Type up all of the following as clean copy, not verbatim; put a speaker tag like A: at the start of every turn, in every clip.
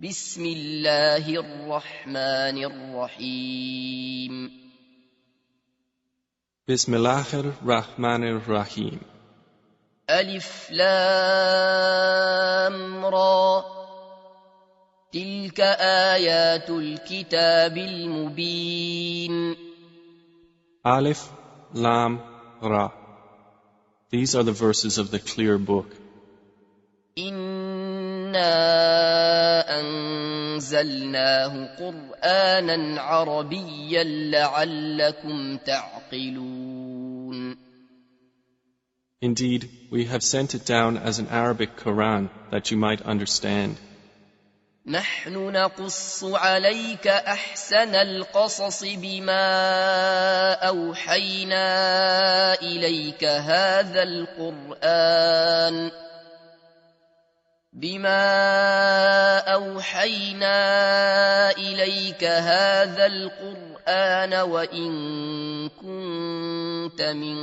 A: بسم الله الرحمن الرحيم
B: بسم الله الرحمن الرحيم
A: ألف لام را تلك آيات الكتاب المبين
B: Alif, Lam, Ra. These are the verses of the clear book.
A: إنا أنزلناه قرآنا عربيا لعلكم تعقلون
B: Indeed, we have sent it down as an Arabic Quran that you might understand.
A: نحن نقص عليك أحسن القصص بما أوحينا إليك هذا القرآن وإن كنت من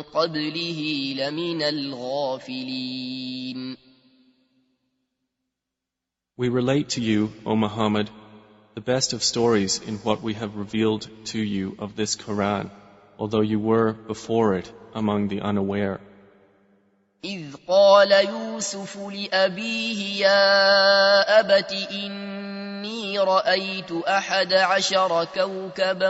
A: قبله لمن الغافلين.
B: We relate to you, O Muhammad, the best of stories in what we have revealed to you of this Quran, although you were before it among the unaware.
A: إذ قال يوسف لأبيه يا أبت إني رأيت 11 كوكبا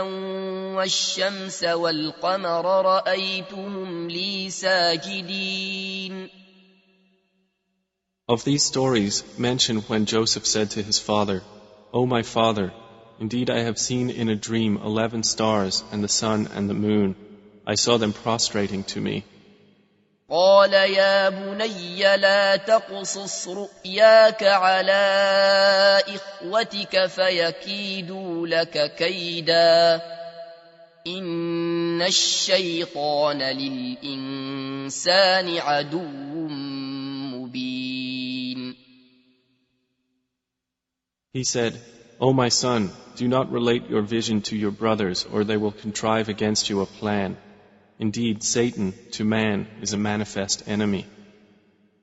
A: والشمس والقمر رأيتهم لي ساجدين.
B: Of these stories, mention when Joseph said to his father, O my father, indeed I have seen in a dream 11 stars and the sun and the moon. I saw them prostrating to me.
A: قال يا بني لا تقصص رؤياك على إخوتك فيكيدوا لك كيدا إن الشيطان للإنسان عدو مبين.
B: He said, O my son, do not relate your vision to your brothers, or they will contrive against you a plan. Indeed, Satan, to man, is a manifest enemy.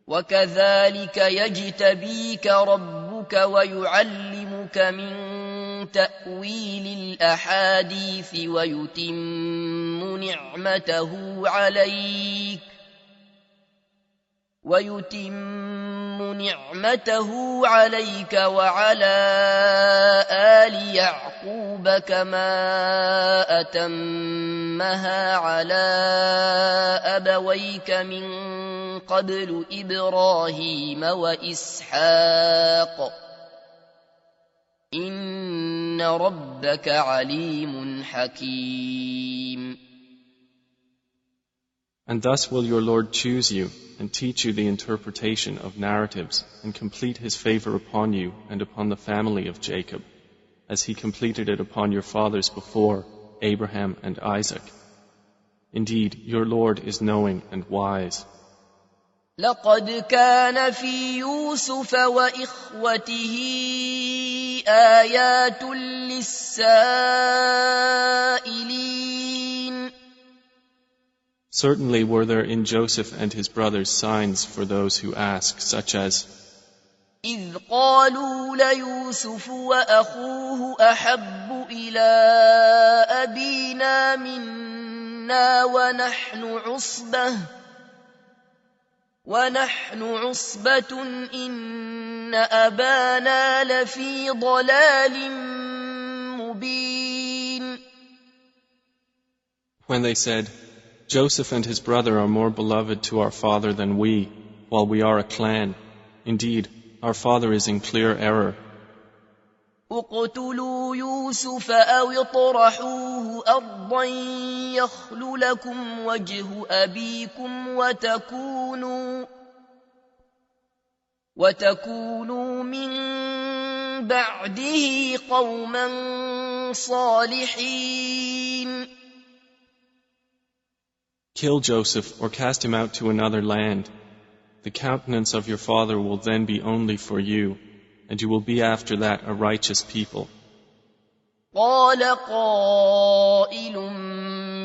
A: وكذلك يجتبيك ربك ويعلمك من تأويل الأحاديث ويتم نعمته عليك وعلى آل يعقوب كما أتمها على أبويك من قبل إبراهيم وإسحاق إن ربك عليم حكيم.
B: And thus will your Lord choose you and teach you the interpretation of narratives and complete his favor upon you and upon the family of Jacob, as he completed it upon your fathers before, Abraham and Isaac. Indeed, your Lord is knowing and wise.
A: لقد كان في يوسف وإخوته آيات للسائلين.
B: Certainly were there in Joseph and his brothers signs for those who ask, such as,
A: إذ قالوا ليوسف وأخوه أحب إلى أبينا منا ونحن عصبة إن أبانا لفي ضلال مبين.
B: when they said, Joseph and his brother are more beloved to our father than we, while we are a clan. Indeed, our father is in clear error.
A: اقتلوا يوسف أو اطرحوه أرضا يخل لكم وجه أبيكم وتكونوا من بعده قوما صالحين.
B: Kill Joseph or cast him out to another land. The countenance of your father will then be only for you, and you will be after that a righteous people.
A: قال قائل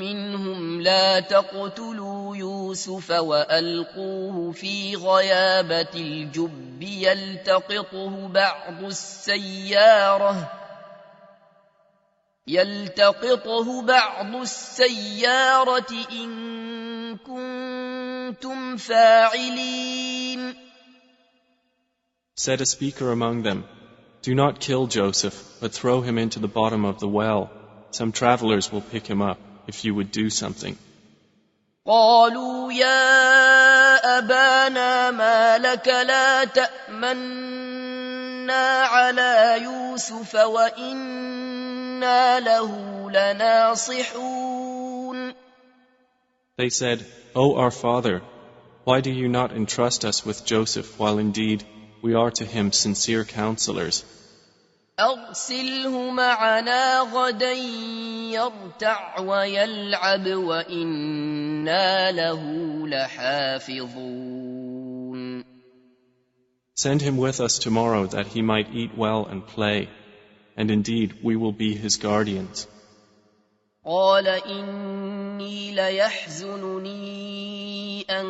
A: منهم لا تقتلوا يوسف وألقوه في غيابة الجب يلتقطه بعض السيارة إن كنتم فاعلين.
B: Said a speaker among them, "Do not kill Joseph, but throw him into the bottom of the well. Some travelers will pick him up, if you would do something."
A: قالوا يا أبانا ما لك لا تأمنا على يوسف وإنا له لناصحون.
B: They said, "O our father, why do you not entrust us with Joseph while indeed we are to him sincere counselors?
A: أرسله معنا غدا يرتع ويلعب وإنا له لحافظون.
B: Send him with us tomorrow that he might eat well and play, and indeed we will be his guardians."
A: قال إني ليحزنني أن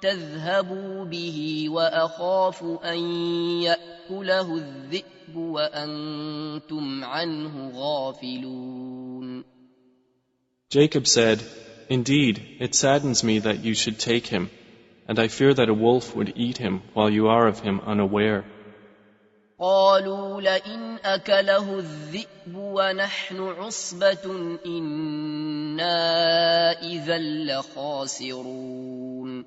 A: تذهبوا به وأخاف أن يأكله الذئب وأنتم عنه غافلون.
B: Jacob said, "Indeed, it saddens me that you should take him, and I fear that a wolf would eat him while you are of him unaware."
A: قالوا لئن أكله الذئب ونحن عصبة إنا إذا لخاسرون.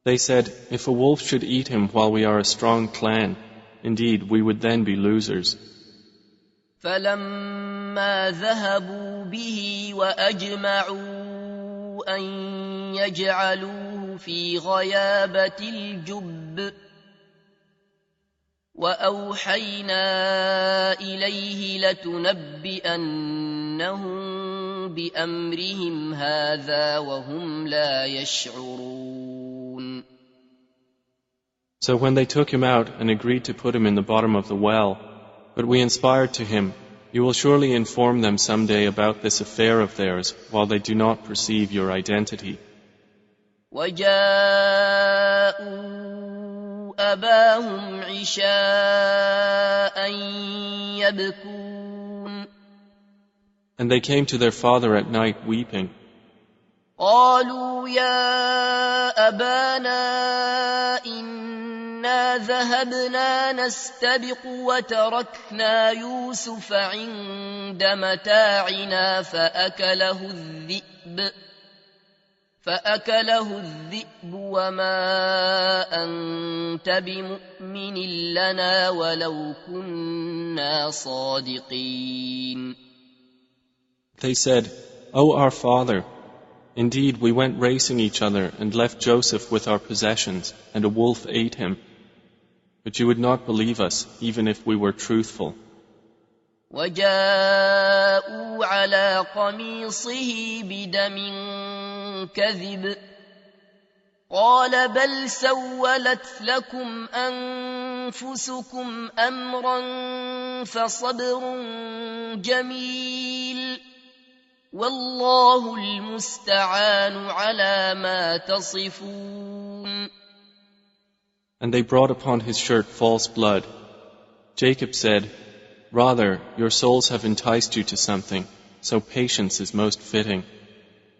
B: They said, "If a wolf should eat him while we are a strong clan, indeed we would then be losers."
A: فلما ذهبوا به وأجمعوا أن يجعلوه في غيابة الجب وأوحينا إليه لتنبئنهم بأمرهم هذا وهم لا يشعرون.
B: So when they took him out and agreed to put him in the bottom of the well, but we inspired to him, "You will surely inform them someday about this affair of theirs while they do not perceive your identity."
A: أباهم عشاء يبكون.
B: And they came to their father at night weeping.
A: قالوا يا أبانا إنا ذهبنا نستبق وتركنا يوسف عند متاعنا فأكله الذئب وما أنت بمؤمن لنا ولو كنا صادقين.
B: They said, "O our father, indeed we went racing each other and left Joseph with our possessions, and a wolf ate him. But you would not believe us, even if we were truthful."
A: وجاءوا على قميصه بدم كذب قال بل سولت لكم أنفسكم أمرا فصبر جميل والله المستعان على ما تصفون.
B: And they brought upon his shirt false blood. Jacob said, "Rather, your souls have enticed you to something, so patience is most fitting.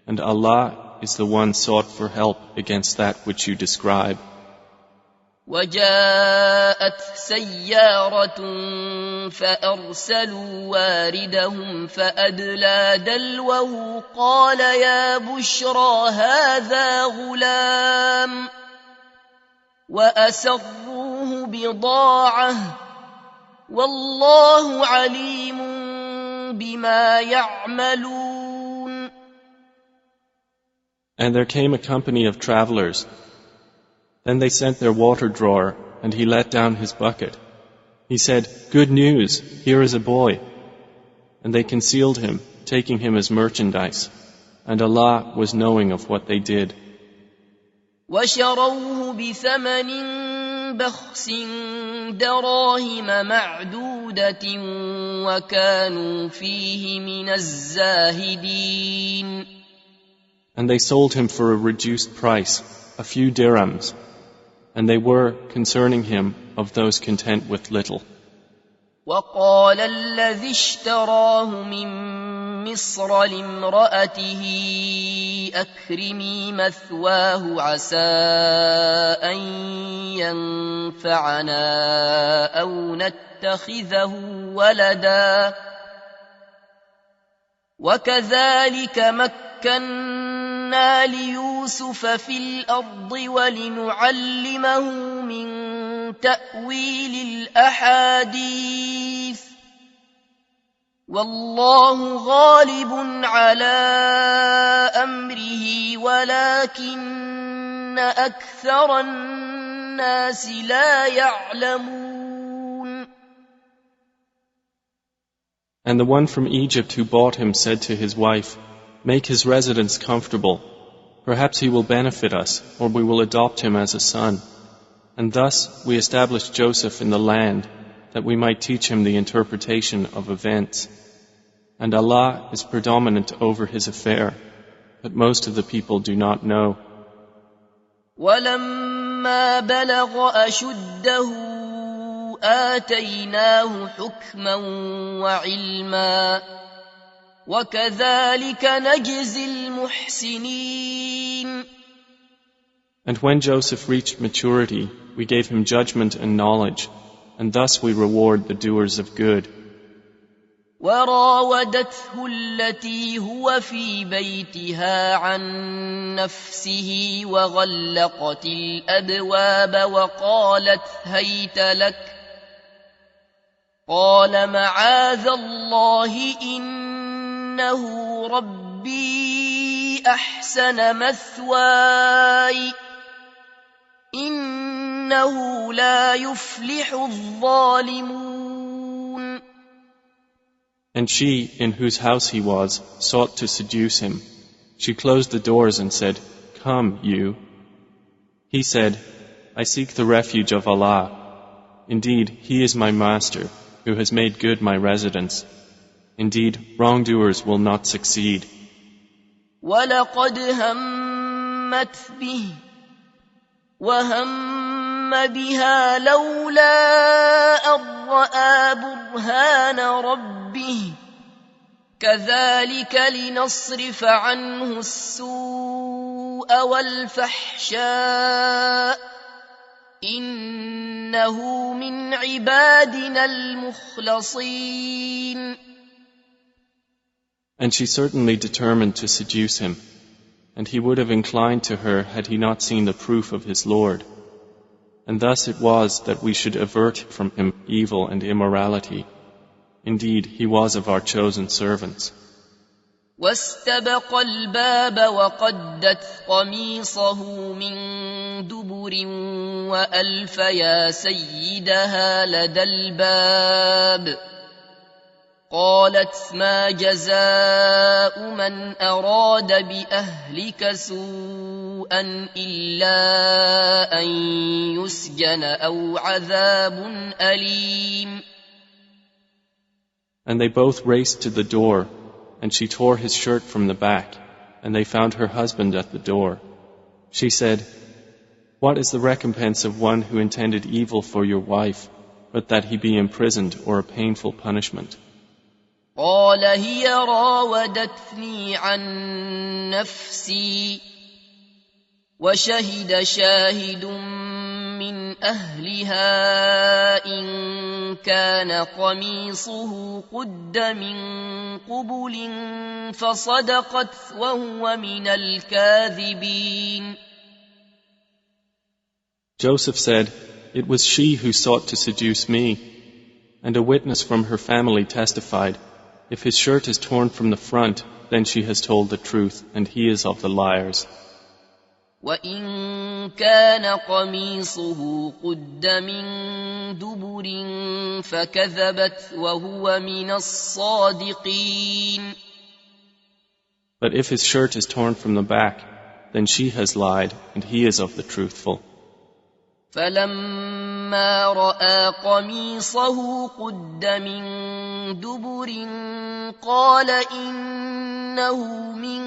B: And Allah is the one sought for help against that which you describe."
A: وجاءت سيارة فأرسلوا واردهم فأدلى دلوه قال يا بشرى هذا غلام وأسروه بضاعة والله عليم بما يعملون.
B: And there came a company of travelers. Then they sent their water drawer, and he let down his bucket. He said, "Good news, here is a boy." And they concealed him, taking him as merchandise. And Allah was knowing of what they did.
A: وشروه بثمن بخس دراهم معدودة وكانوا فيه من الزاهدين.
B: And they sold him for a reduced price, a few dirhams, and they were, concerning him, of those content with little.
A: وقال الذي اشتراه من مصر لامرأته أكرمي مثواه عسى أن ينفعنا أو نتخذه ولدا وكذلك مكنا ليوسف في الأرض ولنعلمه من تأويل الأحاديث والله غالب على أمره ولكن أكثر الناس لا يعلمون.
B: And the one from Egypt who bought him said to his wife, "Make his residence comfortable. Perhaps he will benefit us, or we will adopt him as a son." And thus we established Joseph in the land, that we might teach him the interpretation of events. And Allah is predominant over his affair, but most of the people do not know.
A: وَلَمَّا بَلَغَ أَشُدَّهُ آتَيْنَاهُ حُكْمًا وَعِلْمًا وَكَذَلِكَ نَجْزِي الْمُحْسِنِينَ.
B: And when Joseph reached maturity, we gave him judgment and knowledge, and thus we reward the doers of good.
A: وراودته التي هو في بيتها عن نفسه وغلقت الأبواب وقالت هيت لك قال معاذ الله إنه ربي أحسن مثواي إنه لا يفلح الظالمون.
B: And she, in whose house he was, sought to seduce him. She closed the doors and said, "Come, you." He said, "I seek the refuge of Allah. Indeed, He is my master, who has made good my residence. Indeed, wrongdoers will not succeed."
A: وَلَقَدْ هَمَّتْ بِهِ وَهَمَّ بِهَا لَوْلَا أَن رَّأَىٰ بُرْهَانَ رَبِّهِ كَذَلِكَ لِنَصْرِفَ عَنْهُ السُّوءَ وَالْفَحْشَاءَ إِنَّهُ مِنْ عِبَادِنَا الْمُخْلَصِينَ.
B: And she certainly determined to seduce him, and he would have inclined to her had he not seen the proof of his Lord. And thus it was that we should avert from him evil and immorality. Indeed, he was of our chosen servants.
A: واستبق الباب وقدت قميصه من دبر وألف يا سيدها لدى الباب قالت ما جزاء من أراد بأهلك سوءا إلا أن يسجن أو عذاب أليم.
B: And they both raced to the door, and she tore his shirt from the back, and they found her husband at the door. She said, "What is the recompense of one who intended evil for your wife, but that he be imprisoned or a painful punishment?"
A: قال هي راودتني عن نفسي وشهد شاهد من أهلها إن كان قميصه قد من قبل فصدقت وهو من الكاذبين.
B: Joseph said, "It was she who sought to seduce me." And a witness from her family testified, "If his shirt is torn from the front, then she has told the truth, and he is of the liars.
A: وَإِن كَانَ قَمِيصُهُ قُدَّ مِن دُبُرٍ فَكَذَبَتْ وَهُوَ مِنَ الصَّادِقِينَ.
B: But if his shirt is torn from the back, then she has lied, and he is of the truthful.
A: فَلَمَّا فلما رأى قميصه قد من دبر قال إنه من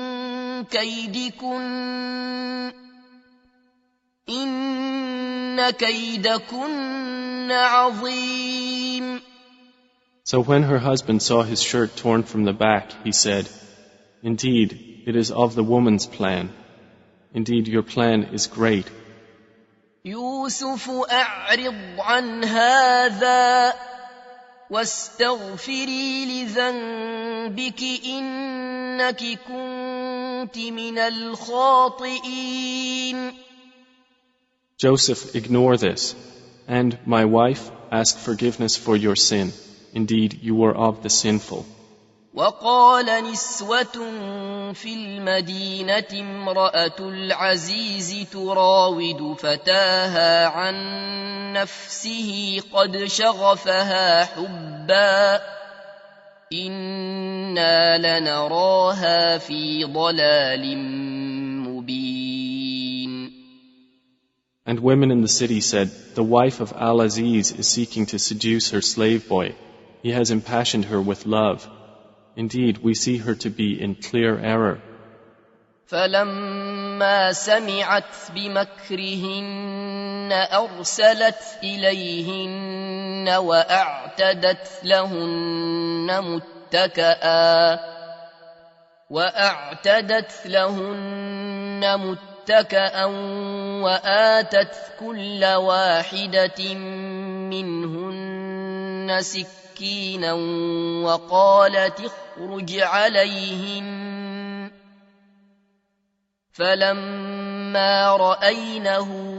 A: كيدكن إن كيدكن عظيم.
B: So when her husband saw his shirt torn from the back, he said, "Indeed, it is of the woman's plan. Indeed, your plan is great."
A: يوسف أعرض عن هذا واستغفري لذنبك إنك كنت من الخاطئين.
B: Joseph, ignore this, and my wife, ask forgiveness for your sin. Indeed, you were of the sinful.
A: وقال نسوة في المدينة امرأة العزيز تراود فتاها عن نفسه قد شغفها حبا إنا لنراها في ضلال مبين.
B: And women in the city said, "The wife of Al-Aziz is seeking to seduce her slave boy. He has impassioned her with love. Indeed, we see her to be in clear error."
A: فلما سمعت بمكرهن أرسلت إليهن وأعتدت لهن متكأ وآتت كل واحدة منهن سكينا وقالت اخرج عليهن فلما رأينه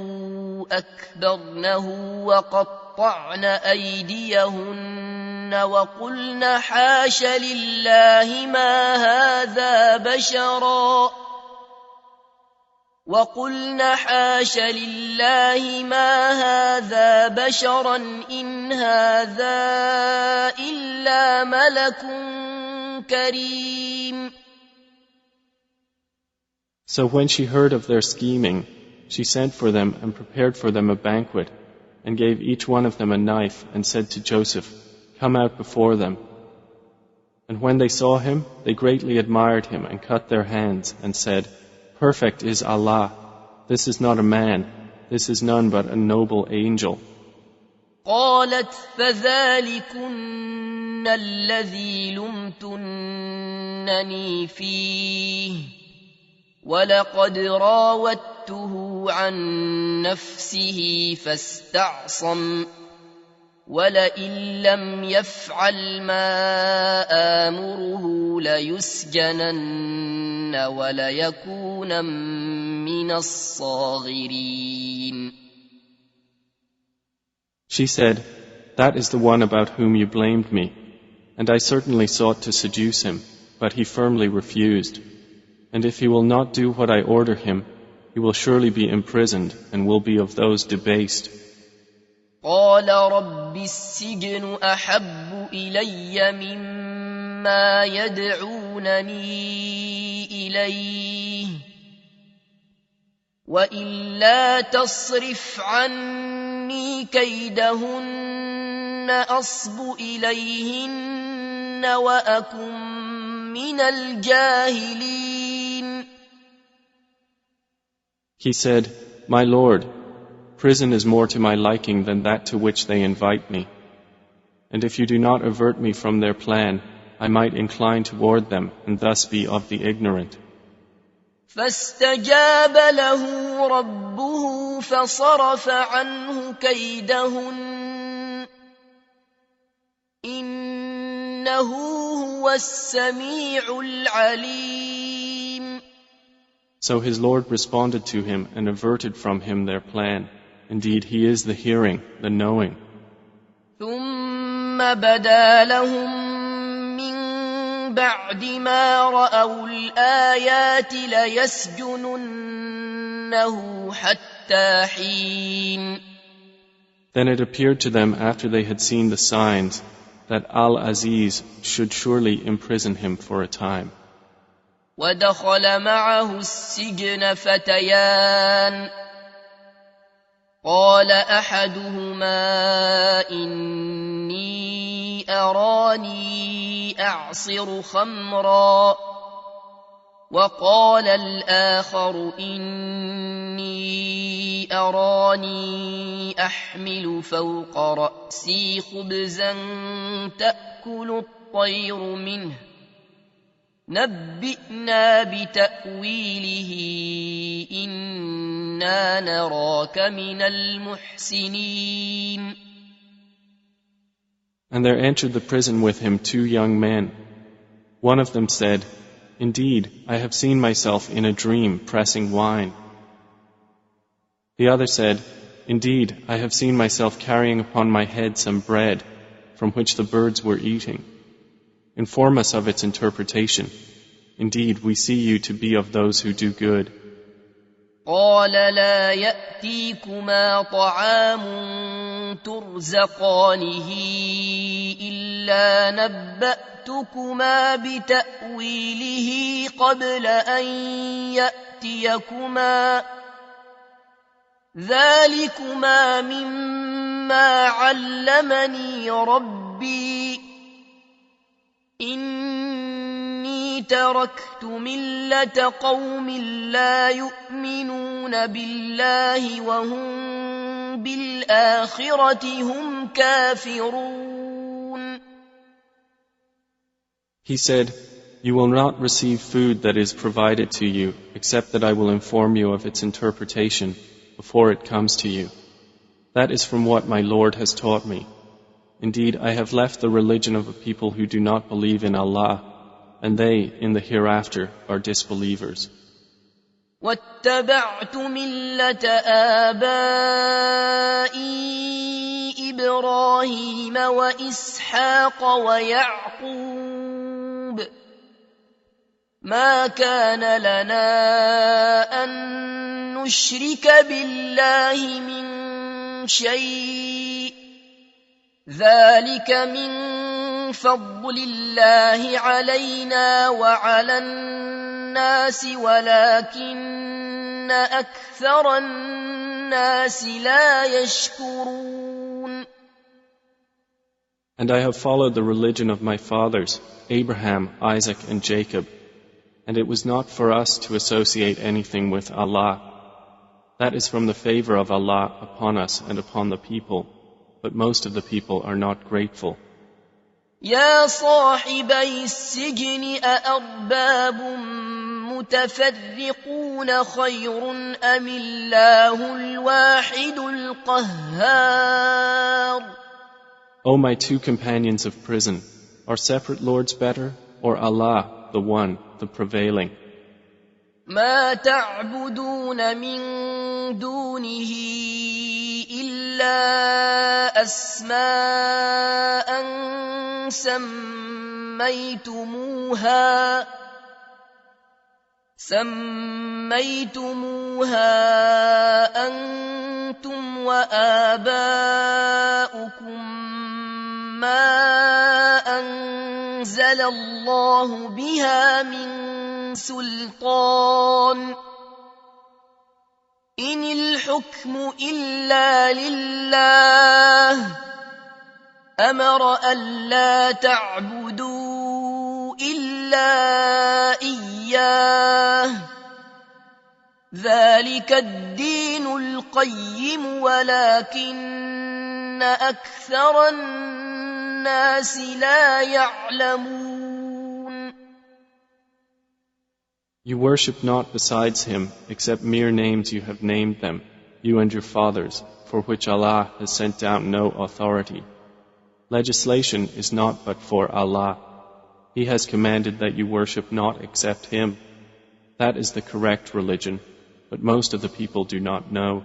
A: أكبرنه وقطعن أيديهن وقلن حاش لله ما هذا بشرا إن هذا إلا ملك كريم.
B: So when she heard of their scheming, she sent for them and prepared for them a banquet, and gave each one of them a knife, and said to Joseph, "Come out before them." And when they saw him, they greatly admired him and cut their hands, and said, "Perfect is Allah. This is not a man. This is none but a noble angel."
A: قالت فذلكن الذي لمتنني فيه ولقد راودته عن نفسه فاستعصم ولئن لم يفعل ما آمره ليسجنن وليكون من الصاغرين.
B: She said, "That is the one about whom you blamed me, and I certainly sought to seduce him, but he firmly refused. And if he will not do what I order him, he will surely be imprisoned and will be of those debased."
A: قال رب السجن أحب إلي مما يدعونني إليه وإلا تصرف عني كيدهن أصب إليهن وأكن من الجاهلين.
B: He said, "My Lord, prison is more to my liking than that to which they invite me. And if you do not avert me from their plan, I might incline toward them and thus be of the ignorant."
A: فاستجاب له ربه فصرف عنه كيدهن إنه هو السميع العليم.
B: So his Lord responded to him and averted from him their plan. Indeed, he is the hearing, the knowing.
A: ثم بدا لهم من بعد ما رأوا الآيات ليسجننه حتى حين.
B: Then it appeared to them after they had seen the signs that Al-Aziz should surely imprison him for a time.
A: ودخل معه السجن فتيان قال أحدهما إني أراني أعصر خمرا وقال الآخر إني أراني أحمل فوق رأسي خبزا تأكل الطير منه نبئنا بتأويله إنا نراك من المحسنين.
B: And there entered the prison with him 2 young men. One of them said, "Indeed, I have seen myself in a dream pressing wine." The other said, "Indeed, I have seen myself carrying upon my head some bread from which the birds were eating. Inform us of its interpretation. Indeed, we see you to be of those who do good."
A: قال لا يأتيكما طعام ترزقانه إلا نبأتكما بتأويله قبل أن يأتيكما ذلكما مما علمني ربي إني تركت ملة قوم لا يؤمنون بالله وهم بالآخرة هم كافرون.
B: He said, "You will not receive food that is provided to you except that I will inform you of its interpretation before it comes to you. That is from what my Lord has taught me. Indeed, I have left the religion of a people who do not believe in Allah, and they, in the hereafter, are disbelievers."
A: واتبعت ملة آبائي إبراهيم وإسحاق ويعقوب ما كان لنا أن نشرك بالله من شيء ذلك من فضل الله علينا وعلى الناس ولكن أكثر الناس لا يشكرون.
B: And I have followed the religion of my fathers, Abraham, Isaac, and Jacob, and it was not for us to associate anything with Allah. That is from the favor of Allah upon us and upon the people, but most of the people are not grateful.
A: يا صاحبي السجن أأرباب متفرقون خير أم الله الواحد القهار.
B: O my 2 companions of prison, are separate lords better, or Allah, the one, the prevailing?
A: ما تعبدون من دونه إلا أسماء سميتموها أنتم وآباؤكم ما أنزل الله بها من سلطان إن الحكم إلا لله أمر ألا تعبدوا إلا إياه ذلك الدين القيم ولكن أكثر الناس لا يعلمون.
B: You worship not besides him except mere names you have named them, you and your fathers, for which Allah has sent down no authority. Legislation is not but for Allah. He has commanded that you worship not except Him. That is the correct religion, but most of the people do not know.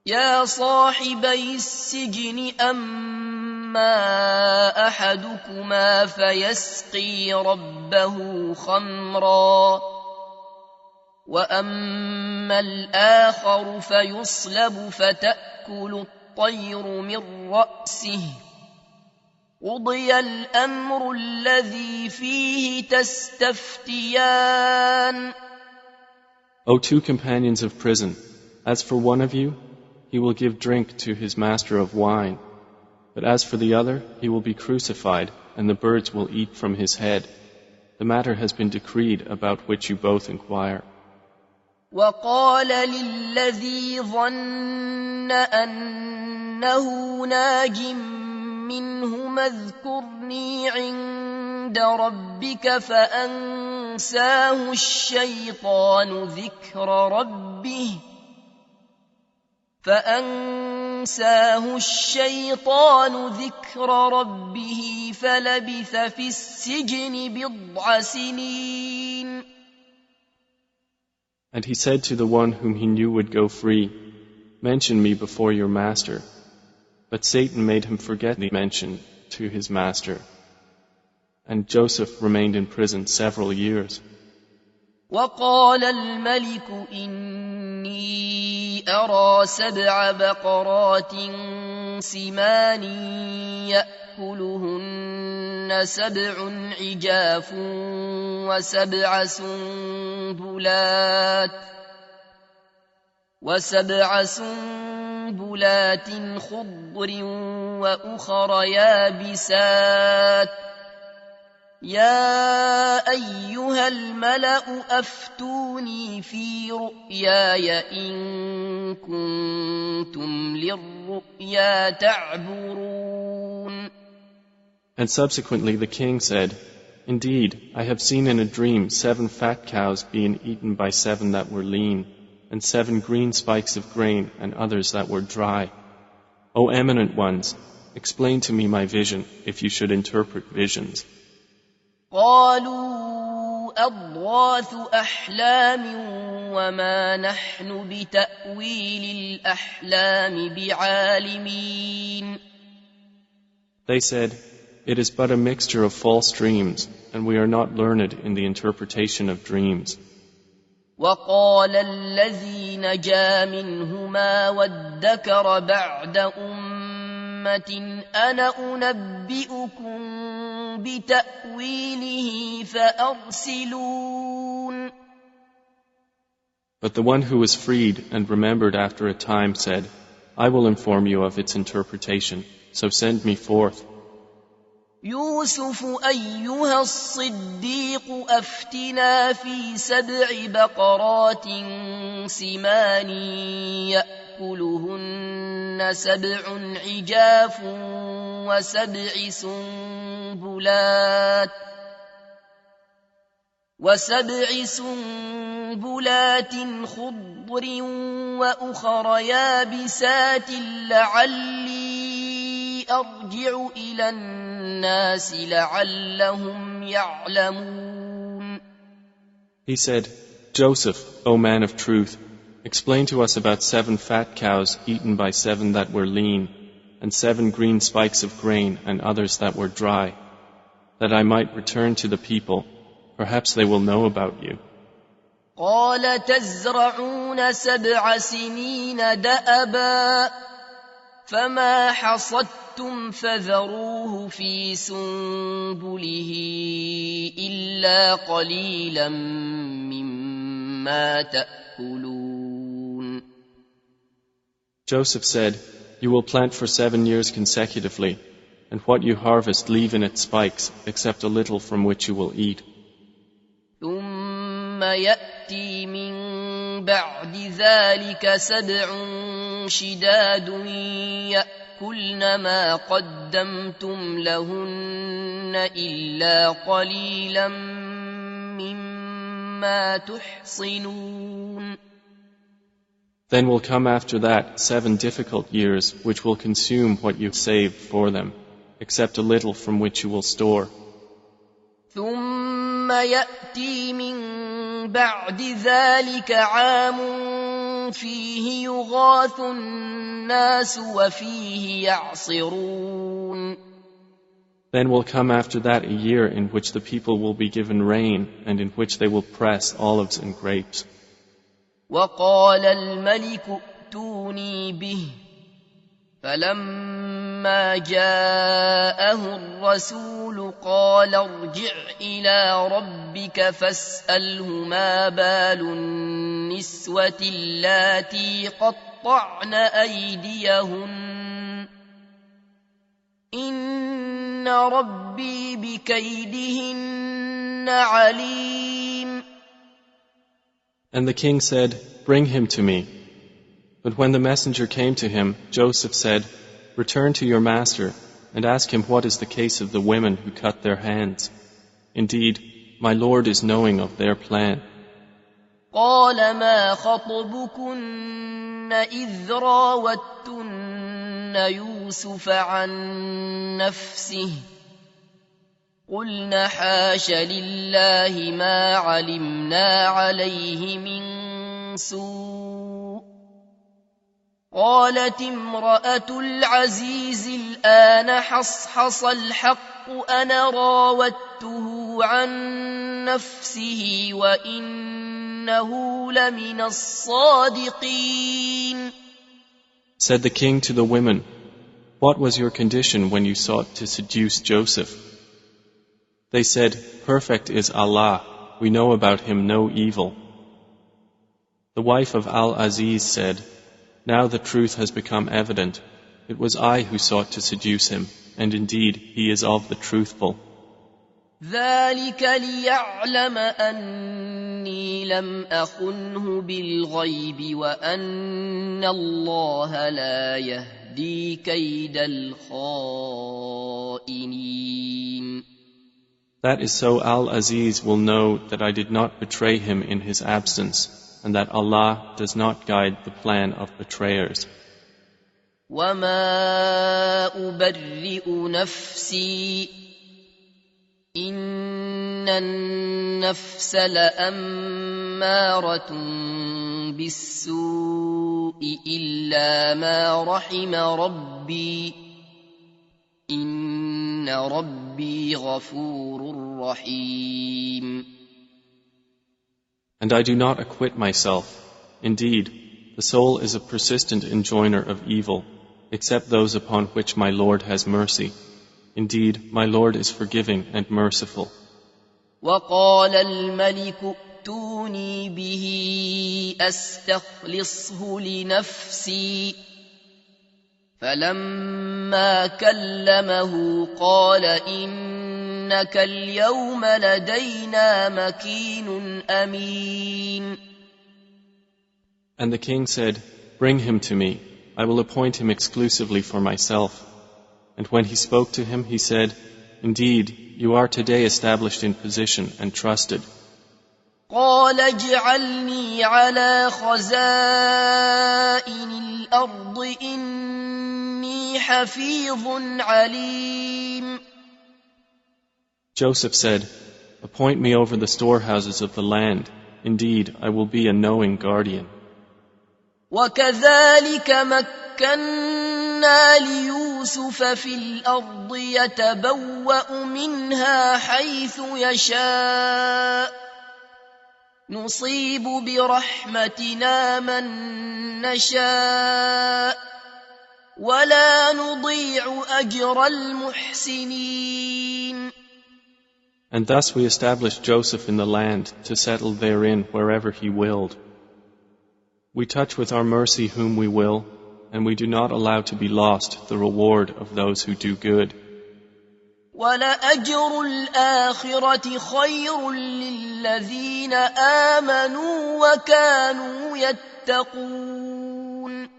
A: يا صاحبي السجن أما أحدكما فيسقي ربه خمرا وأما الآخر فيصلب فتأكل الطير من رأسه قضي الأمر الذي فيه تستفتيان.
B: O 2 companions of prison, as for one of you, he will give drink to his master of wine. But as for the other, he will be crucified, and the birds will eat from his head. The matter has been decreed about which you both inquire.
A: وقال للذي ظن أنه ناج منهما اذكرني عند ربك فأنساه الشيطان ذكر ربه فلبث في السجن بضع سنين.
B: And he said to the one whom he knew would go free, "Mention me before your master." But Satan made him forget the mention to his master. And Joseph remained in prison several years.
A: وقال الملك إني أرى 7 بقرات سمان يأكلهن 7 عجاف وسبع سنبلات خضر وأخر يابسات يا أيها الملأ أفتوني في رؤياي إن كنتم للرؤيا تعبرون.
B: And subsequently the king said, "Indeed, I have seen in a dream 7 fat cows being eaten by 7 that were lean, and 7 green spikes of grain and others that were dry. O eminent ones, explain to me my vision if you should interpret visions."
A: قالوا أضغاث أحلام وما نحن بتأويل الأحلام بعالمين.
B: They said, "It is but a mixture of false dreams, and we are not learned in the interpretation of dreams."
A: وقال الذي نجا منهما وادكر بعد أمة أنا أنبئكم بتأويله فأرسلون.
B: But the one who was freed and remembered after a time said, "I will inform you of its interpretation, so send me forth."
A: يوسف أيها الصديق أفتنا في 7 بقرات سمان يأكلهن 7 عجاف وسبع سنبلات خضر وأخر يابسات لعلي أرجع إلى الناس لعلهم يعلمون.
B: He said, "Joseph, O man of truth, explain to us about 7 fat cows eaten by 7 that were lean, and 7 green spikes of grain and others that were dry, that I might return to the people. Perhaps they will know about you."
A: قال تزرعون 7 سنين دأبا فما حصدتم فذروه في سنبله إلا قليلا مما تأكلون.
B: Joseph said, "You will plant for 7 years consecutively, and what you harvest leave in its spikes, except a little from which you will eat.
A: ثم يأتي من بعد ذلك 7 شداد يأكلن ما قدمتم لهن إلا قليلا مما تحصنون.
B: Then will come after that 7 difficult years which will consume what you saved for them, except a little from which you will store.
A: ثم يأتي من بعد ذلك عام فيه يغاث الناس وفيه يعصرون.
B: Then will come after that a year in which the people will be given rain and in which they will press olives and grapes.
A: وقال الملك ائتوني به فلما جاءه الرسول قال ارجع إلى ربك فاسأله ما بال النسوة اللاتي قطعن يقطعن أيديهن إن ربي بكيدهن عليم.
B: And the king said, "Bring him to me." But when the messenger came to him, Joseph said, "Return to your master and ask him what is the case of the women who cut their hands. Indeed, my Lord is knowing of their plan."
A: قال ما خطبكن إذ راوتن يوسف عن نفسه قلن حاش لله ما علمنا عليه من سوء قالت امرأة العزيز الآن حصحص الحق أنا راودته عن نفسه وإنه لمن الصادقين.
B: Said the king to the women, "What was your condition when you sought to seduce Joseph?" They said, "Perfect is Allah, we know about him no evil." The wife of Al-Aziz said, "Now the truth has become evident. It was I who sought to seduce him, and indeed he is of the truthful."
A: ذلك ليعلم أني لم أخنه بالغيب وأن الله لا يهدي كيد الخائنين.
B: That is so Al-Aziz will know that I did not betray him in his absence, and that Allah does not guide the plan of betrayers.
A: وما أبرئ نفسي إن النفس لأمارة بالسوء إلا ما رحم ربي إن ربي غفور رحيم.
B: And I do not acquit myself. Indeed, the soul is a persistent enjoiner of evil, except those upon which my Lord has mercy. Indeed, my Lord is forgiving and merciful.
A: وقال الملك ائتوني به أستخلصه لنفسي فلما كلمه قال إنك اليوم لدينا مكين أمين.
B: And the king said, "Bring him to me. I will appoint him exclusively for myself." And when he spoke to him, he said, "Indeed, you are today established in position and trusted."
A: قال اجعلني على خزائن الأرض إني حفيظ عليم.
B: Joseph said, "Appoint me over the storehouses of the land. Indeed, I will be a knowing guardian."
A: وكذلك مكنا ليوسف في الأرض يتبوأ منها حيث يشاء نصيب برحمتنا من نشاء ولا نضيع أجر المحسنين.
B: And thus we established Joseph in the land to settle therein wherever he willed. We touch with our mercy whom we will, and we do not allow to be lost the reward of those who do good.
A: وَلَأَجْرُ الْآخِرَةِ خَيْرٌ لِلَّذِينَ آمَنُوا وَكَانُوا يَتَّقُونَ.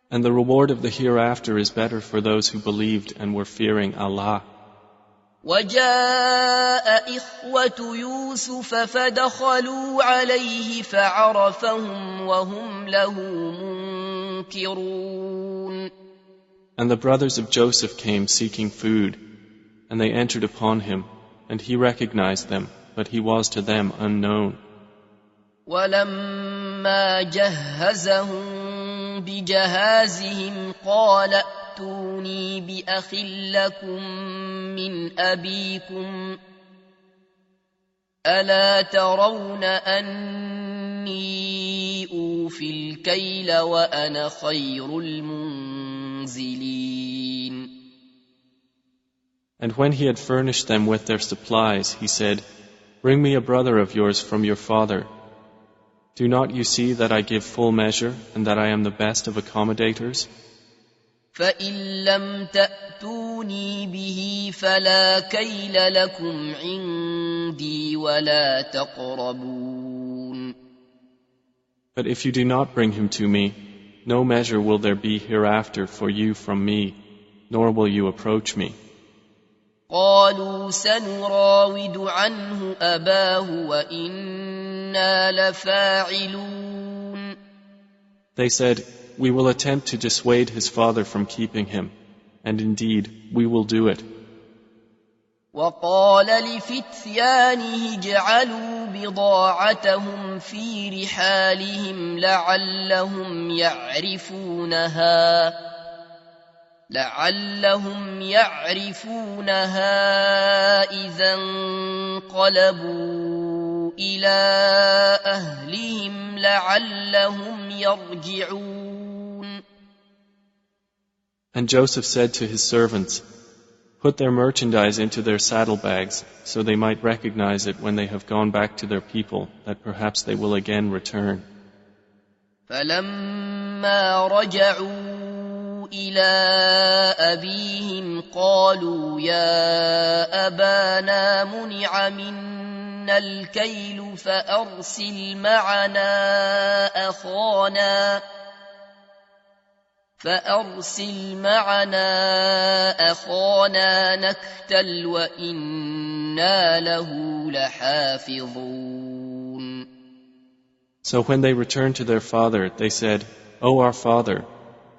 B: And the reward of the hereafter is better for those who believed and were fearing Allah.
A: وَجَاءَ إِخْوَةُ يُوسُفَ فَدَخَلُوا عَلَيْهِ فَعَرَفَهُمْ وَهُمْ لَهُ مُنكِرُونَ.
B: And the brothers of Joseph came seeking food, and they entered upon him, and he recognized them, but he was to them unknown.
A: وَلَمَّا جَهَّزَهُم بِجَهَازِهِمْ قَالَ ائتوني بأخ لكم من أبيكم ألا ترون أني أوفي الكيل وأنا خير المنزلين.
B: And when he had furnished them with their supplies, he said, "Bring me a brother of yours from your father. Do not you see that I give full measure and that I am the best of accommodators?
A: فإن لم تأتوني به فلا كيل لكم عندي ولا تقربون.
B: But if you do not bring him to me, no measure will there be hereafter for you from me, nor will you approach me.
A: قالوا سنراود عنه أباه وإنا لفاعلون.
B: They said, we will attempt to dissuade his father from keeping him, and indeed we will do it.
A: وقال لفتيانه اجعلوا بضاعتهم في رحالهم لعلهم يعرفونها إذا انقلبوا إلى أهلهم لعلهم يرجعون.
B: And Joseph said to his servants, put their merchandise into their saddlebags, so they might recognize it when they have gone back to their people, that perhaps they will again return.
A: فلما رجعوا إلى أبيهم قالوا يا أبانا منع منا الكيل فأرسل معنا أخانا نكتل وإنا له لحافظون.
B: So when they returned to their father, they said, O our father,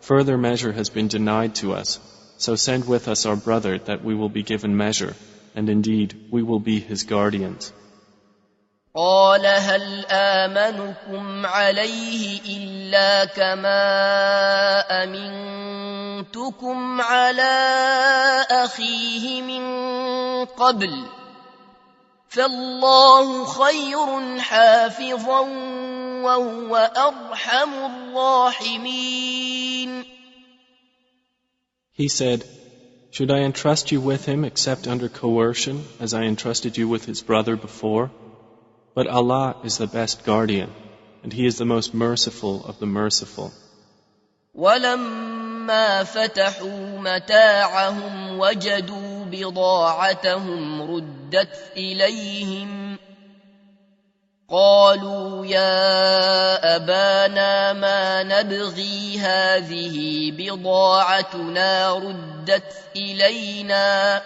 B: further measure has been denied to us, so send with us our brother that we will be given measure, and indeed we will be his guardians.
A: قال هل آمنكم عليه إلا كما أمنتكم على أخيه من قبل فالله خير حافظا وهو أرحم الراحمين.
B: He said, should I entrust you with him except under coercion, as I entrusted you with his brother before? But Allah is the best guardian, and He is the most merciful of the merciful.
A: وَلَمَّا فَتَحُوا مَتَاعَهُمْ وَجَدُوا بِضَاعَتَهُمْ رُدَّتْ إِلَيْهِمْ قَالُوا يَا أَبَانَا مَا نَبْغِي هَذِهِ بِضَاعَتُنَا رُدَّتْ إِلَيْنَا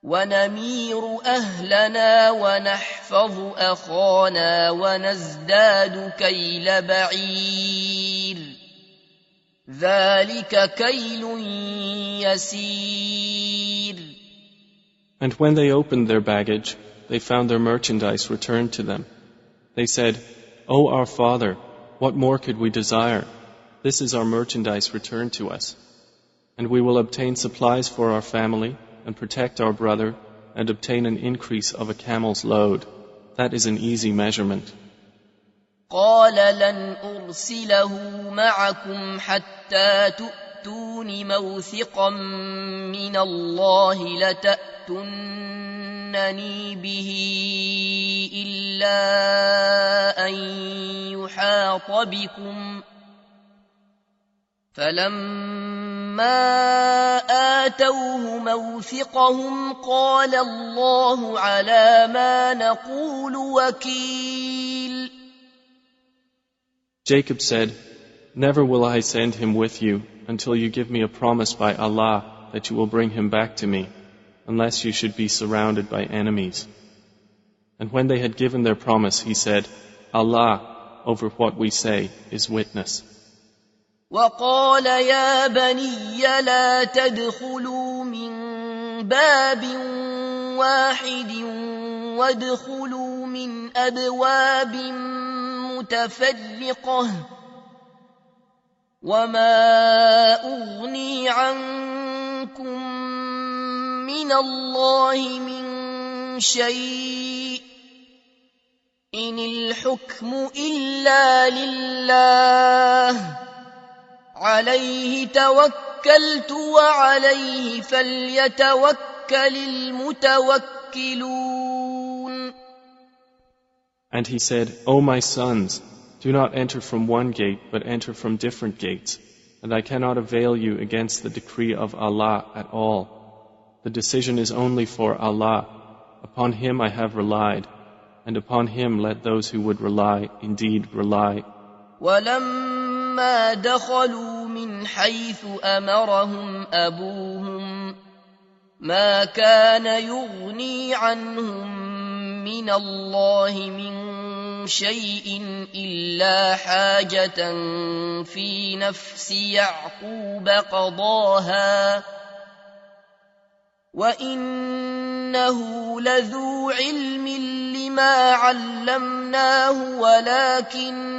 A: ونمير أهلنا ونحفظ أخانا ونزداد كيل بعير ذلك كيل يسير.
B: And when they opened their baggage, they found their merchandise returned to them. They said, O our father, what more could we desire? This is our merchandise returned to us. And we will obtain supplies for our family, and protect our brother, and obtain an increase of a camel's load. That is an easy measurement.
A: قال لن أرسله معكم حتى تؤتون موثقا من الله لتأتونني به إلا أن يحاط بكم فلما آتوه موثقهم قال الله على ما نقول وكيل.
B: Jacob said, never will I send him with you until you give me a promise by Allah that you will bring him back to me, unless you should be surrounded by enemies. And when they had given their promise, he said, Allah, over what we say, is witness.
A: وقال يا بني لا تدخلوا من باب واحد وادخلوا من أبواب متفرقة وما أغني عنكم من الله من شيء إن الحكم إلا لله عليه توكلت وعليه فليتوكل المتوكلون.
B: And he said, O my sons, do not enter from one gate, but enter from different gates, and I cannot avail you against the decree of Allah at all. The decision is only for Allah. Upon Him I have relied, and upon Him let those who would rely indeed rely.
A: ولما دخلوا من حيث أمرهم أبوهم ما كان يغني عنهم من الله من شيء إلا حاجة في نفس يعقوب قضاها وإنه لذو علم لما علمناه ولكن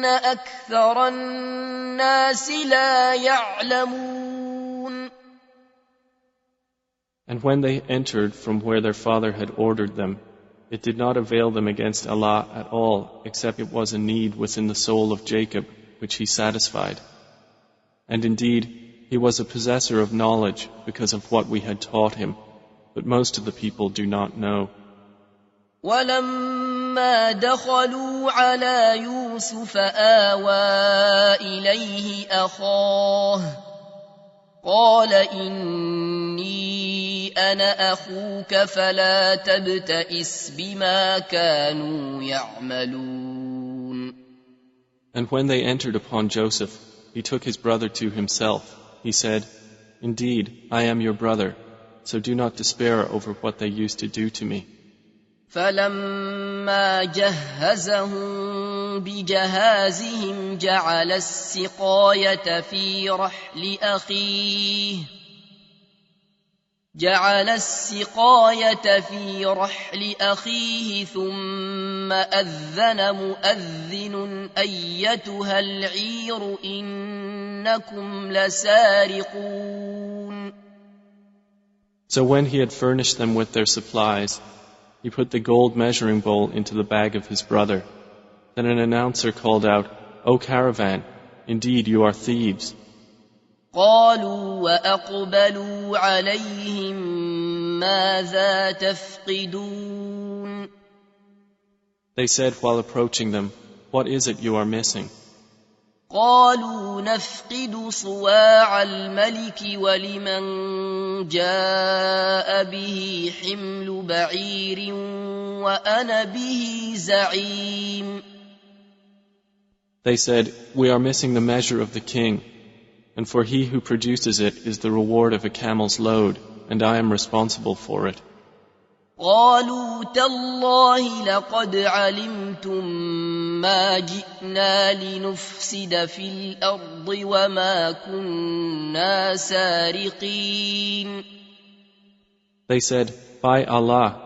A: أكثر الناس لا يعلمون.
B: And when they entered from where their father had ordered them, it did not avail them against Allah at all, except it was a need within the soul of Jacob, which he satisfied. And indeed, he was a possessor of knowledge because of what we had taught him, but most of the people do not know.
A: ولما دخلوا على يوسف آوى إليه أخاه قال إني أنا أخوك فلا تبتئس بما كانوا يعملون.
B: And when they entered upon Joseph, he took his brother to himself. He said, Indeed, I am your brother, so do not despair over what they used to do to me.
A: فلما جهزهم بجهازهم جعل السقاية في رحل أخيه ثم أذن مؤذن أيتها العير إنكم لسارقون.
B: So when he had furnished them with their supplies, he put the gold measuring bowl into the bag of his brother. Then an announcer called out, O caravan, indeed you are thieves.
A: قالوا وأقبلوا عليهم ماذا تفقدون.
B: They said while approaching them, What is it you are missing?
A: قالوا نفقد صواع الملك ولمن جاء به حمل بعير وأنا به زعيم.
B: They said, We are missing the measure of the king, and for he who produces it is the reward of a camel's load, and I am responsible for it.
A: قالوا تالله لقد علمتم ما جئنا لنفسد في الأرض وما كنا سارقين.
B: They said, By Allah,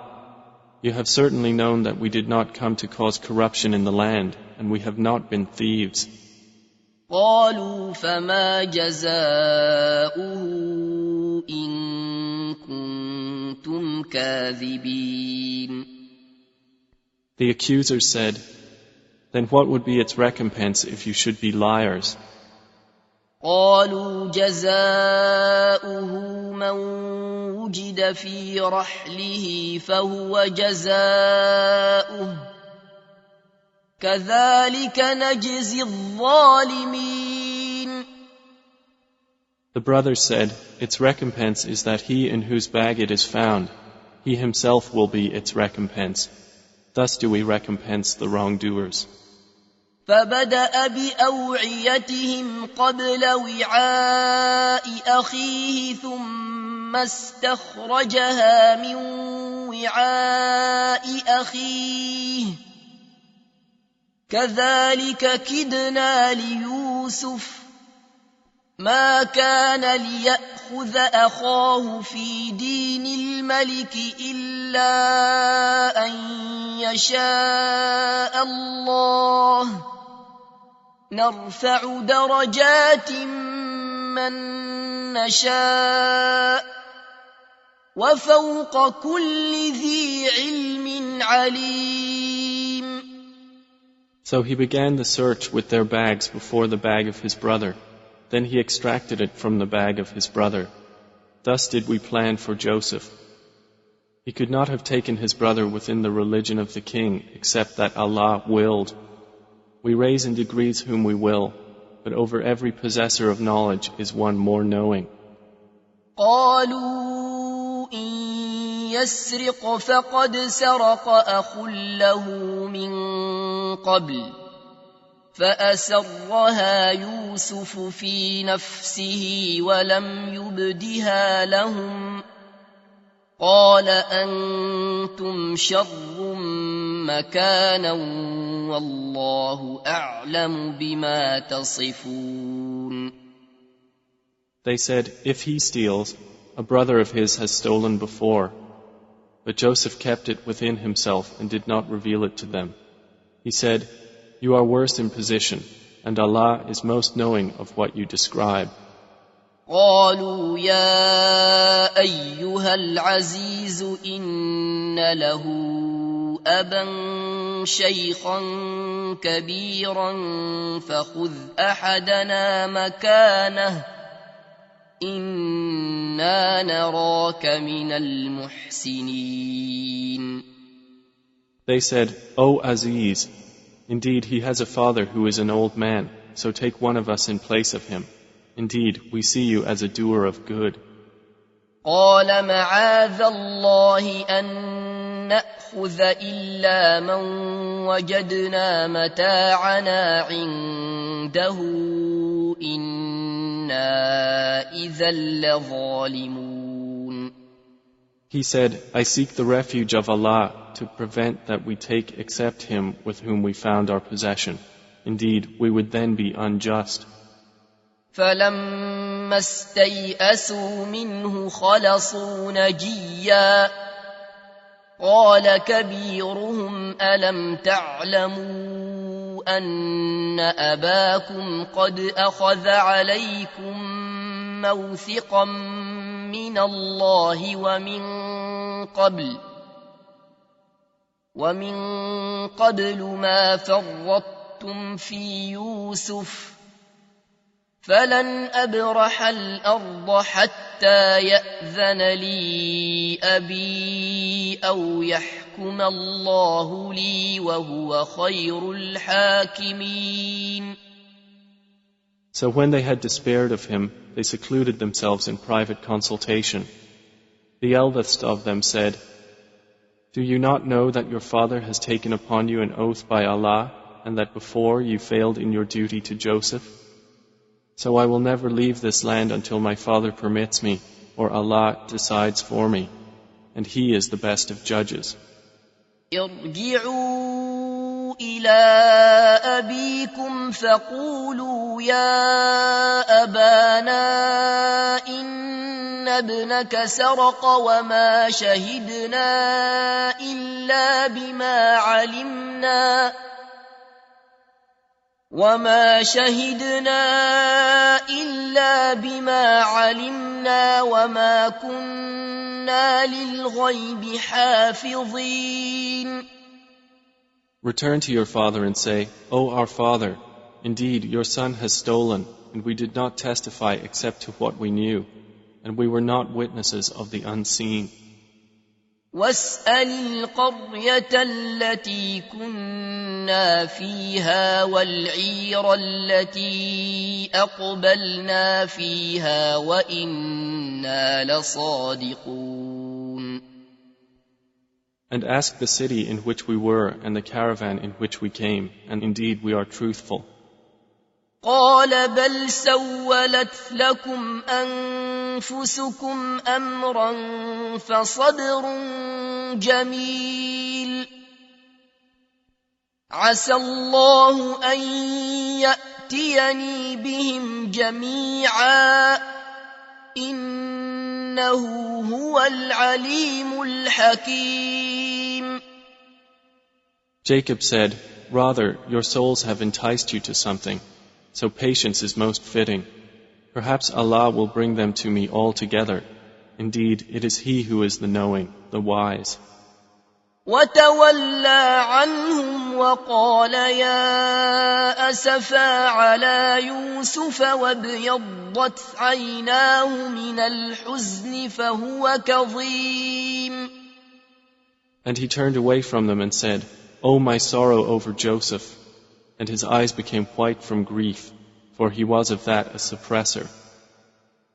B: you have certainly known that we did not come to cause corruption in the land, and we have not been thieves.
A: قالوا فما جزاؤه إن كنتم كاذبين.
B: The accusers said, Then what would be its recompense if you should be liars?
A: قالوا جزاؤه من وجد في رحله فهو جزاؤه كذلك نجزي الظالمين.
B: The brothers said, Its recompense is that he in whose bag it is found, he himself will be its recompense. Thus do we recompense the wrongdoers.
A: فبدأ بأوعيتهم قبل وعاء أخيه ثم استخرجها من وعاء أخيه كذلك كدنا ليوسف ما كان ليأخذ أخاه في دين الملك إلا أن يشاء الله نرفع درجات من نشاء وفوق كل ذي علم عليم.
B: So he began the search with their bags before the bag of his brother. Then he extracted it from the bag of his brother. Thus did we plan for Joseph. He could not have taken his brother within the religion of the king except that Allah willed. We raise in degrees whom we will, but over every possessor of knowledge is one more knowing.
A: قالوا إن يسرق فقد سرق أخ له من قبل فأسرها يوسف في نفسه ولم يبدها لهم قال أنتم شر مكانا والله أعلم بما تصفون.
B: They said, if he steals, a brother of his has stolen before. But Joseph kept it within himself and did not reveal it to them. He said, you are worse in position, and Allah is most knowing of what you describe.
A: قالوا يا أيها العزيز إن له أبا شيخا كبيرا فخذ أحدنا مكانه إنا نراك من المحسنين.
B: They said, O Aziz, indeed he has a father who is an old man, so take one of us in place of him. Indeed, we see you as a doer of good.
A: قال معاذ الله أن نأخذ إلا من وجدنا متاعنا عنده إنا إذا لظالمون.
B: He said, I seek the refuge of Allah to prevent that we take except him with whom we found our possession. Indeed, we would then be unjust.
A: فلما استيئسوا منه خلصوا نجيا قال كبيرهم ألم تعلموا أن أباكم قد أخذ عليكم موثقا من الله ومن قبل ما فرطتم في يوسف فلن أبرح الأرض حتى يأذن لي أبي أو يحكم الله لي وهو خير الحاكمين.
B: So when they had despaired of him, they secluded themselves in private consultation. The eldest of them said, do you not know that your father has taken upon you an oath by Allah, and that before you failed in your duty to Joseph? So I will never leave this land until my father permits me, or Allah decides for me, and He is the best of judges.
A: ارجعوا إلى أبيكم فقولوا يا أبانا إن ابنك سرق وما شهدنا إلا بما علمنا وما كنا للغيب حافظين.
B: Return to your father and say, O our father, indeed your son has stolen, and we did not testify except to what we knew, and we were not witnesses of the unseen.
A: واسأل القرية التي كنا فيها والعير التي أقبلنا فيها وإنا لصادقون.
B: And ask the city in which we were and the caravan in which we came, and indeed we are truthful.
A: قال بل سولت لكم أنفسكم أمرا فصبر جميل عسى الله أن يأتيني بهم جميعا إنه هو العليم الحكيم.
B: Jacob said, rather, your souls have enticed you to something, so patience is most fitting. Perhaps Allah will bring them to me all together. Indeed, it is He who is the knowing, the wise.
A: وتولى عنهم وقال يا أسفا على يوسف وابيضت عيناه من الحزن فهو كظيم.
B: And he turned away from them and said, "O my sorrow over Joseph," and his eyes became white from grief, for he was of that a suppressor.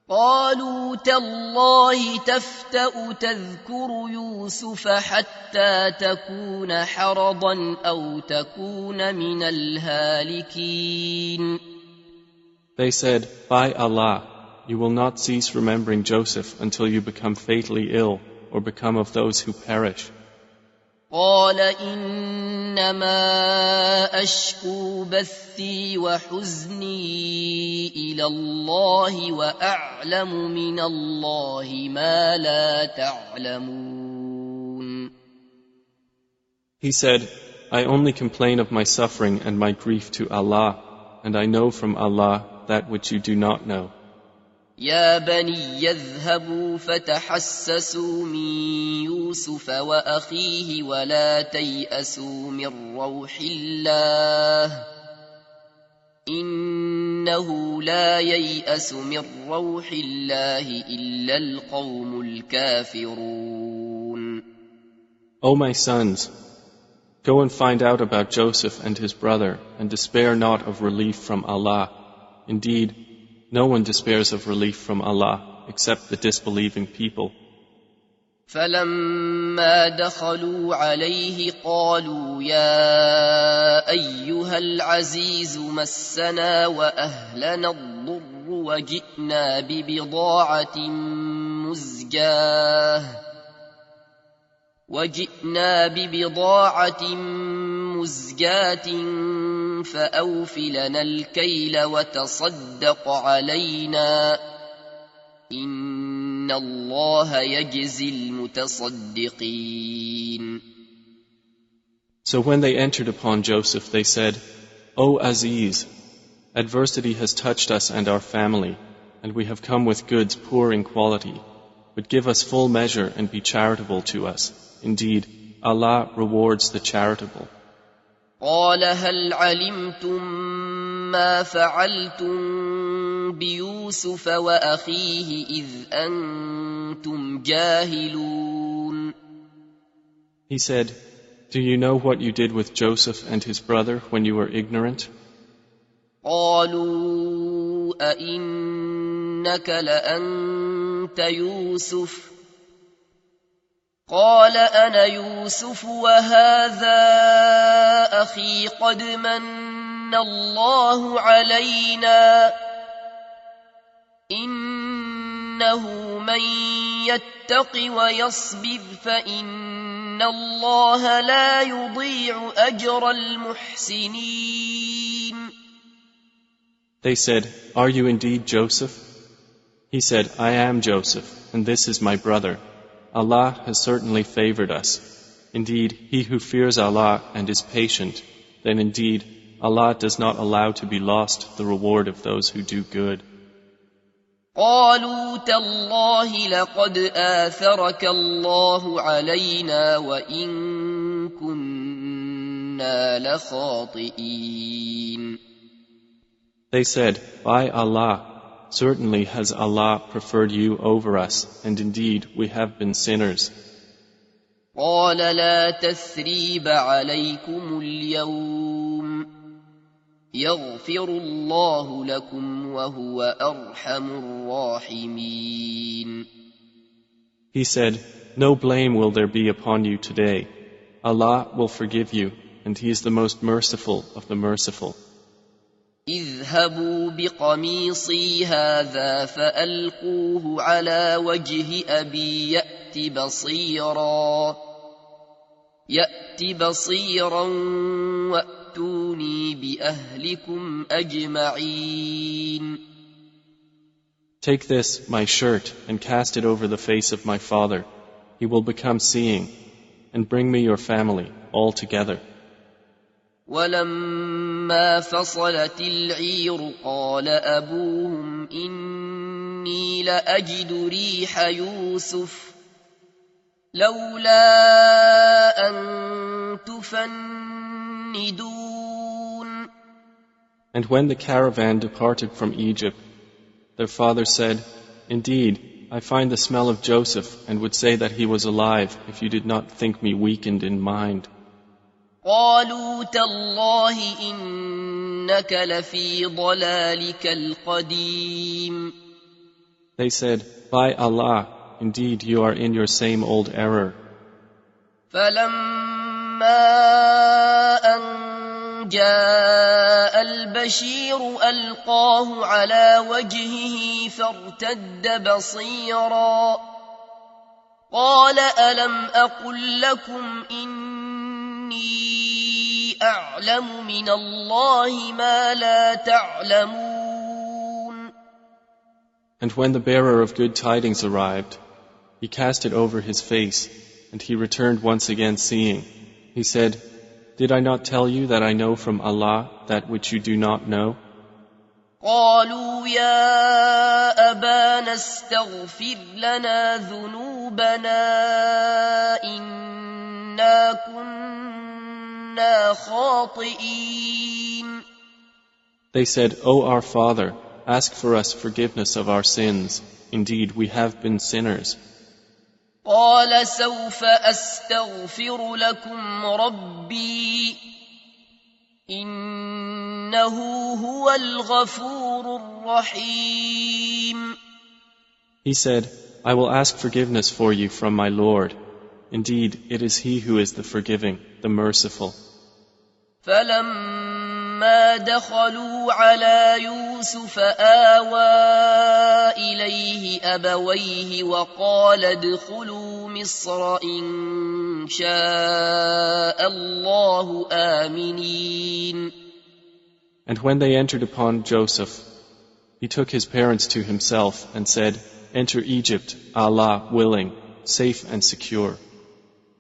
A: قالوا تالله تفتأ تذكر يوسف حتى تكون حرضا أو تكون من الهالكين.
B: They said, "By Allah, you will not cease remembering Joseph until you become fatally ill or become of those who perish."
A: قال إنما أشكو بثي وحزني إلى الله وأعلم من الله ما لا تعلمون.
B: He said, "I only complain of my suffering and my grief to Allah, and I know from Allah that which you do not know."
A: يا بني يذهبوا فتحسسوا من يوسف وأخيه ولا تيأسوا من روح الله إنه لا ييأس من روح الله إلا القوم الكافرون.
B: O my sons, go and find out about Joseph and his brother, and despair not of relief from Allah. Indeed, no one despairs of relief from Allah except the disbelieving people.
A: فلما دخلوا عليه قالوا يا أيها العزيز مسنا وأهلنا الضر وجئنا ببضاعة مزجاة فأوف لنا الكيل وتصدق علينا إن الله يجزي المتصدقين.
B: So when they entered upon Joseph, they said, "O Aziz, adversity has touched us and our family, and we have come with goods poor in quality, but give us full measure and be charitable to us. Indeed, Allah rewards the charitable."
A: قال هل علمتم ما فعلتم بيوسف وأخيه إذ أنتم جاهلون.
B: He said, "Do you know what you did with Joseph and his brother when you were ignorant?"
A: قالوا أئنك لأنت يوسف قال أنا يوسف وهذا أخي قد من الله علينا إنه من يتق ويصبر فإن الله لا يضيع أجر المحسنين.
B: They said, "Are you indeed Joseph?" He said, "I am Joseph, and this is my brother. Allah has certainly favored us. Indeed, he who fears Allah and is patient, then indeed Allah does not allow to be lost the reward of those who do good."
A: قالوا تالله لقد آثرك الله علينا وإن كنا لخاطئين.
B: They said, "By Allah, certainly has Allah preferred you over us, and indeed we have been sinners."
A: قال لا تثريب عليكم اليوم يغفر الله لكم وهو أرحم الراحمين.
B: He said, "No blame will there be upon you today. Allah will forgive you, and He is the most merciful of the merciful.
A: اذهبوا بقميصي هذا فألقوه على وجه أبي يأت بصيرا وأتوني بأهلكم أجمعين.
B: Take this, my shirt, and cast it over the face of my father. He will become seeing, and bring me your family all together."
A: ولما فصلت العير قال أبوهم إني لأجد ريح يوسف لولا أن تفندون.
B: And when the caravan departed from Egypt, their father said, "Indeed, I find the smell of Joseph and would say that he was alive if you did not think me weakened in mind.
A: قالوا تالله إنك لفي ضلالك القديم.
B: They said, By Allah, indeed you are in your same old error.
A: فلما أن جاء البشير ألقاه على وجهه فارتد بصيرا قال ألم أقل لكم إني أعلم من الله ما لا تعلمون.
B: And when the bearer of good tidings arrived, he cast it over his face, and he returned once again seeing. He said, Did I not tell you that I know from Allah that which you do not know?
A: قالوا يا أبانا استغفر لنا ذنوبنا إنا كنا خاطئين.
B: They said, O our Father, ask for us forgiveness of our sins. Indeed, we have been sinners.
A: قال سوف أستغفر لكم ربي إنه هو الغفور الرحيم.
B: He said, I will ask forgiveness for you from my Lord. Indeed, it is He who is the forgiving, the merciful.
A: فلما دخلوا على يوسف آوى إليه أبويه وقال ادخلوا مصر إن شاء الله آمنين.
B: And when they entered upon Joseph, he took his parents to himself and said, Enter Egypt, Allah willing, safe and secure.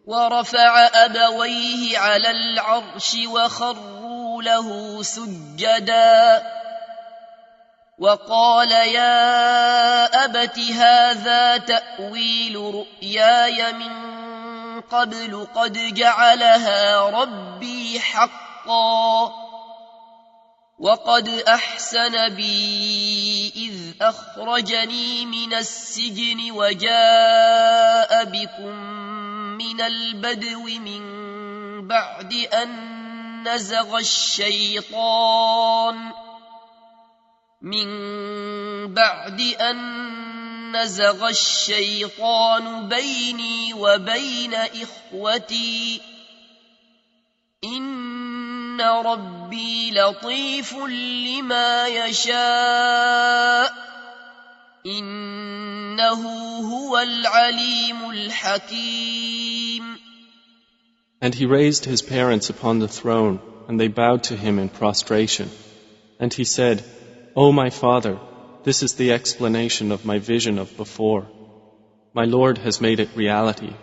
A: ورفع أبويه على العرش وخروا له سجدا وقال يا أبت هذا تأويل رؤياي من قبل قد جعلها ربي حقا وقد أحسن بي إذ أخرجني من السجن وجاء بكم من البدو من بعد أن نزغ الشيطان بيني وبين إخوتي إن ربي لطيف لما يشاء إنه هو العليم الحكيم.
B: And he raised his parents upon the throne, and they bowed to him in prostration. And he said, O my father, this is the explanation of my vision of before. My Lord has made it reality,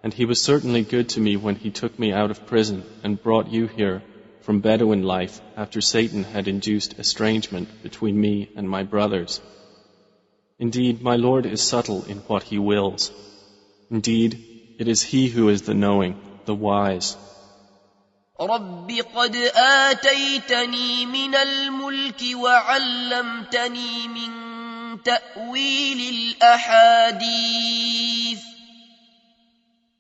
B: and he was certainly good to me when he took me out of prison and brought you here from Bedouin life after Satan had induced estrangement between me and my brothers. Indeed, my Lord is subtle in what He wills. Indeed, it is He who is the knowing, the wise.
A: رب قد آتيتني من الملك وعلمتني من تأويل الأحاديث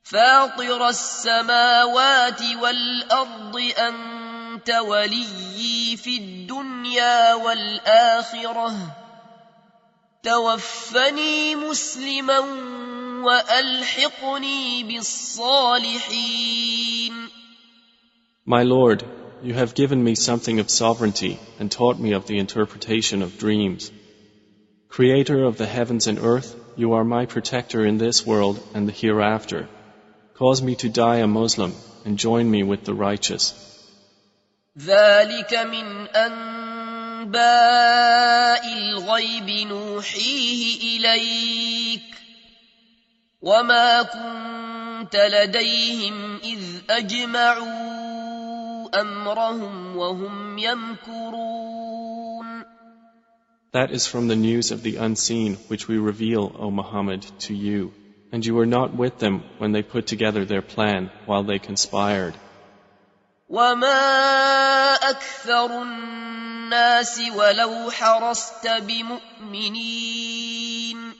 A: فاطر السماوات والأرض أنت وليي في الدنيا والآخرة توفني مسلما وألحقني بالصالحين.
B: My Lord, you have given me something of sovereignty and taught me of the interpretation of dreams. Creator of the heavens and earth, you are my protector in this world and the hereafter. Cause me to die a Muslim and join me with the righteous.
A: ذلك من أنباء الغيب نوحيه إليك وما كنت لديهم إذ أجمعوا أمرهم وهم يمكرون.
B: That is from the news of the unseen which we reveal, O Muhammad, to you. And you were not with them when they put together their plan while they conspired.
A: وما أكثر الناس ولو حرصت بمؤمنين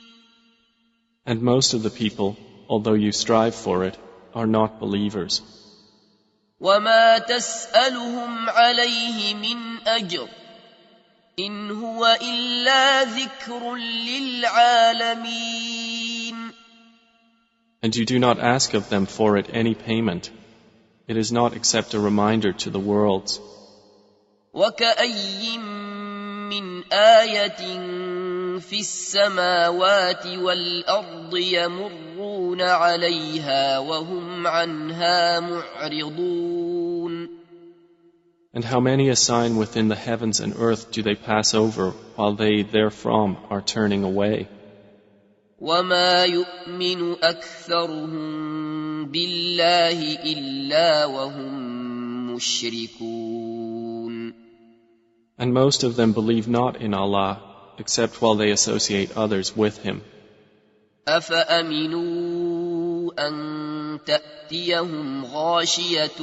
B: And most of the people, although you strive for it, are not believers.
A: وما تسألهم عليه من أجر إن هو إلا ذكر للعالمين.
B: And you do not ask of them for it any payment. It is not except a reminder to the worlds.
A: وكأي من آية في السماوات والأرض يمرون عليها وهم عنها معرضون.
B: And how many a sign within the heavens and earth do they pass over while they therefrom are turning away?
A: وما يؤمن أكثرهم بالله إلا وهم مشركون.
B: And most of them believe not in Allah except while they associate others with Him.
A: أفأمنوا أن تأتيهم غاشية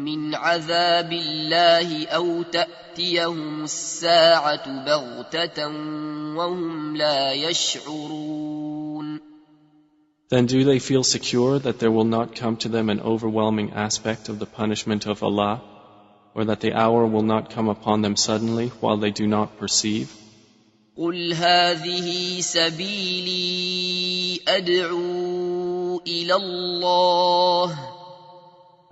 A: من عذاب الله أو تأتيهم الساعة بغتة وهم لا يشعرون.
B: Then do they feel secure that there will not come to them an overwhelming aspect of the punishment of Allah, or that the hour will not come upon them suddenly while they do not perceive?
A: قل هذه سبيلي أدعو إلى الله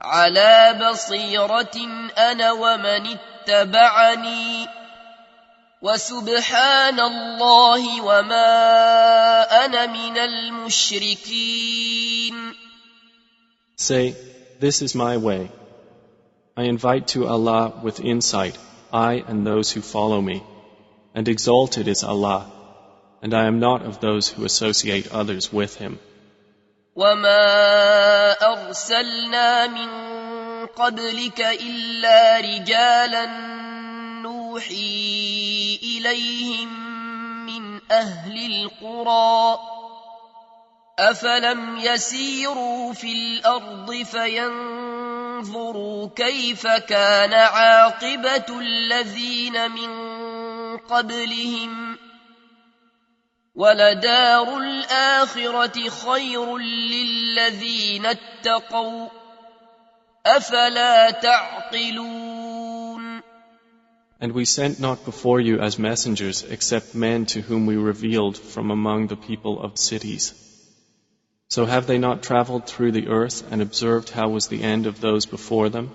A: على بصيرة أنا ومن اتبعني وسبحان الله وما أنا من المشركين.
B: Say, this is my way. I invite to Allah with insight, I and those who follow me. And exalted is Allah, and I am not of those who associate others with Him.
A: وما أرسلنا من قبلك إلا رجالا نوحي إليهم من أهل القرى أفلم يسيروا في الأرض فينظروا كيف كان عاقبة الذين من قبلهم ولدار الآخرة خير للذين اتقوا أفلا تعقلون.
B: And we sent not before you as messengers except men to whom we revealed from among the people of cities. So have they not traveled through the earth and observed how was the end of those before them?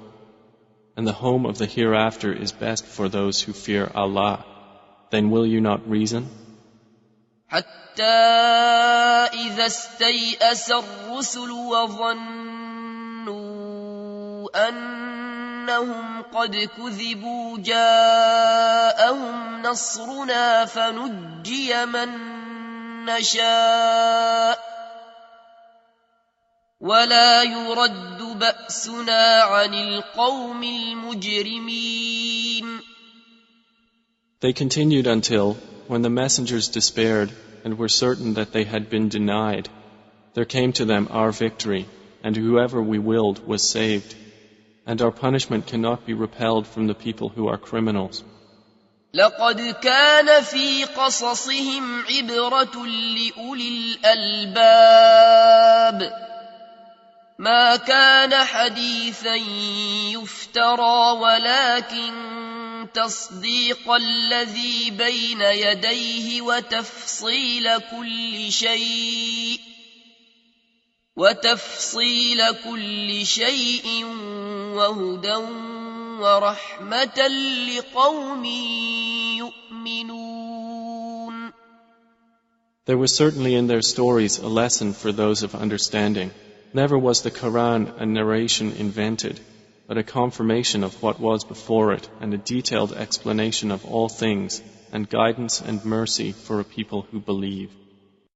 B: And the home of the hereafter is best for those who fear Allah. Then will you not reason?
A: حتى إذا استيأس الرسل وظنوا أنهم قد كذبوا جاءهم نصرنا فنجي من نشاء ولا يرد بأسنا عن القوم المجرمين.
B: They continued until, when the messengers despaired and were certain that they had been denied, there came to them our victory, and whoever we willed was saved, and our punishment cannot be repelled from the people who are criminals.
A: لقد كان في قصصهم عبرة لأولي الألباب ما كان حديثا يفترى ولكن تصديق الذي بين يديه وتفصيل كل شيء وهدى ورحمة لقوم يؤمنون.
B: There was certainly in their stories a lesson for those of understanding. Never was the Quran a narration invented, but a confirmation of what was before it and a detailed explanation of all things and guidance and mercy for a people who believe.